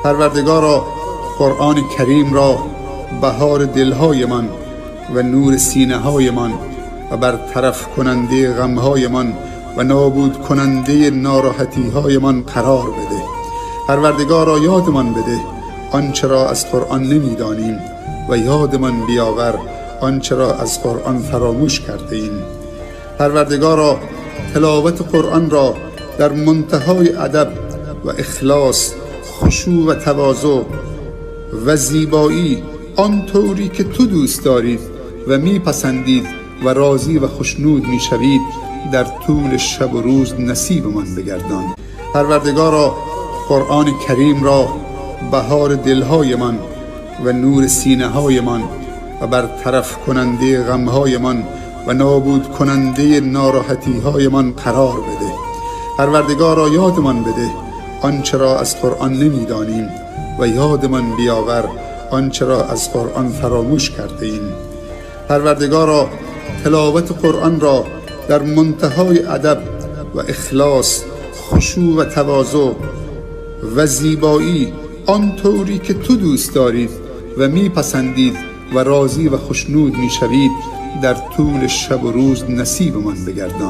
پروردگارا قرآن کریم را بهار دلهای من و نور سینه های من و برطرف کننده غمهای من و نابود کننده ناراحتی های من قرار بده. پروردگارا یاد من بده آنچه را از قرآن نمیدانیم و یاد من بیاور آنچه را از قرآن فراموش کرده ایم. پروردگارا تلاوت قرآن را در منتهای ادب و اخلاص، خشوع و تواضع و زیبایی آنطوری که تو دوست دارید و میپسندید و راضی و خوشنود میشوید در طول شب و روز نصیب من بگردان. پروردگارا قرآن کریم را بهار دلهای من و نور سینه های من و برطرف کننده غمهای من و نابود کننده ناراحتی های من قرار بده. پروردگارا یاد من بده آنچه را از قرآن نمیدانیم و یاد من بیاور آنچه را از قرآن فراموش کرده ایم. پروردگارا تلاوت قرآن را در منتهای ادب و اخلاص، خشوع و تواضع و زیبایی آنطوری که تو دوست دارید و میپسندید و راضی و خوشنود میشوید در طول شب و روز نصیب من بگردان.